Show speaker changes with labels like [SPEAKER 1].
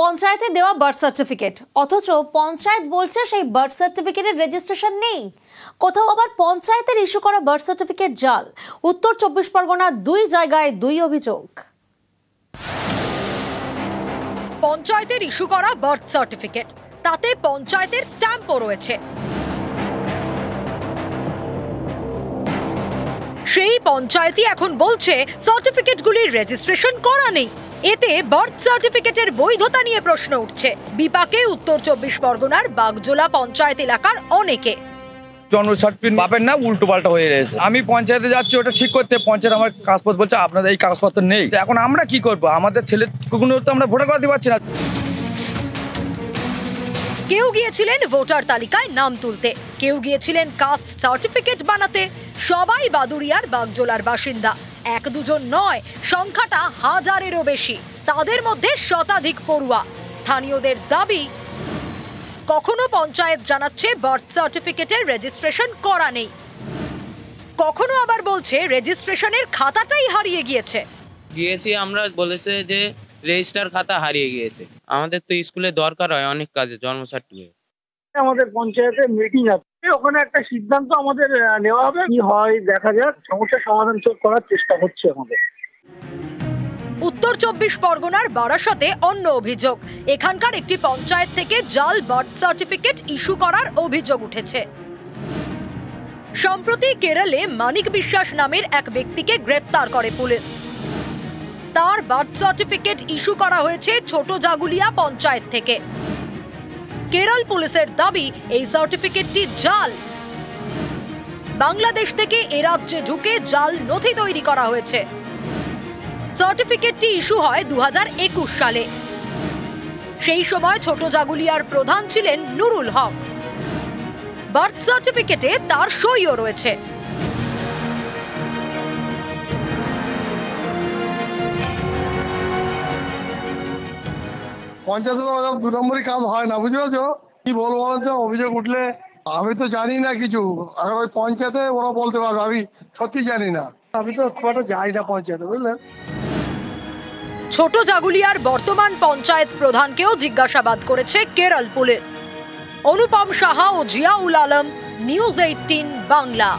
[SPEAKER 1] পঞ্চায়েতে দেওয়া birth certificate, অথচ পঞ্চায়েত বলছে সেই বার্থ সার্টিফিকেটের রেজিস্ট্রেশন নেই। কোথাও আবার পঞ্চায়েতের ইস্যু করা বার্থ সার্টিফিকেট জাল। উত্তর 24 পরগনার দুই জায়গায় দুই অভিযোগ।
[SPEAKER 2] পঞ্চায়েতের ইস্যু করা বার্থ সার্টিফিকেট, তাতে পঞ্চায়েতের স্ট্যাম্পও রয়েছে। সেই পঞ্চায়েতই এখন বলছে সার্টিফিকেটগুলির রেজিস্ট্রেশন করা নেই। এতে বার্থ সার্টিফিকেটের বৈধতা নিয়ে প্রশ্ন উঠছে বিপাকে উত্তর 24 পরগনার বাগজোলা পঞ্চায়েত এলাকার অনেকে।
[SPEAKER 3] জন্ম সার্টিফিকেট পাবেন না, উল্টো পাল্টা হয়ে রয়েছে। আমি পঞ্চায়েতে যাচ্ছি ওটা ঠিক করতে, পঞ্চায়েত আমার কাগজপত্র বলছে আপনাদের এই কাগজপত্র নেই। এখন আমরা কি করবো? আমাদের ছেলেগুলো তো আমরা ভোটার করাতে পারছি না।
[SPEAKER 2] কেউ গিয়েছিলেন ভোটার তালিকায় নাম তুলতে, কেউ গিয়েছিলেন কাস্ট সার্টিফিকেট বানাতে। সবাই বাদুড়িয়ার বাগজোলার বাসিন্দা। এক দুজন নয়, সংখ্যাটা হাজারেরও বেশি। তাদের মধ্যে শতাধিক পড়ুয়া। স্থানীয়দের দাবি, কখনো পঞ্চায়েত জানাচ্ছে বার্থ সার্টিফিকেটের রেজিস্ট্রেশন করা নেই, কখনো আবার বলছে রেজিস্ট্রেশনের খাতাটাই হারিয়ে গিয়েছে।
[SPEAKER 4] গিয়েছি আমরা, বলেছে যে রেজিস্টার খাতা হারিয়ে গিয়েছে। আমাদের তো স্কুলে দরকার হয় অনেক কাজে জন্ম সার্টিফিকেট।
[SPEAKER 5] আমাদের পঞ্চায়েতে মিটিং আছে, ওখানে একটা সিদ্ধান্ত আমাদের নেওয়া হবে, কি হয় দেখা যাক। সমস্যার সমাধান করার চেষ্টা হচ্ছে আমাদের।
[SPEAKER 2] উত্তর 24 পরগনার বারাসতে অন্য অভিযোগ। এখানকার একটি পঞ্চায়েত থেকে জাল বার্থ সার্টিফিকেট ইস্যু করার অভিযোগ উঠেছে। সম্প্রতি কেরলে মানিক বিশ্বাস নামের এক ব্যক্তিকে গ্রেপ্তার করে পুলিশ। তার বার্থ সার্টিফিকেট ইস্যু করা হয়েছে ছোট জাগুলিয়া পঞ্চায়েত থেকে। কেরল পুলিশের দাবি এই সার্টিফিকেটটি জাল। বাংলাদেশ থেকে এ রাজ্যে ঢুকে জাল নথি তৈরি করা হয়েছে। সার্টিফিকেটটি ইস্যু হয় 2021 সালে। সেই সময় ছোট জাগুলিয়ার প্রধান ছিলেন নুরুল হক। বার্থ সার্টিফিকেটে তার সইও রয়েছে।
[SPEAKER 6] পঞ্চায়েত 2 নম্বরই কাজ হয় না, বুঝতে পারছো? কি বলবো বলছো? অভিযোগ উঠলে আমি তো জানি না কিছু, আর ওই পঞ্চায়েতে ওরা বলতে পারবে, আমি সত্যি জানি না। আমি তো খুব একটা যাই না পঞ্চায়েতে, বুঝলেন।
[SPEAKER 2] ছোট জাগুলিয়ার বর্তমান পঞ্চায়েত প্রধানকেও জিজ্ঞাসাবাদ করেছে কেরল পুলিশ। অনুপম সাহা ও জিয়াউল আলম, নিউজ 18 বাংলা।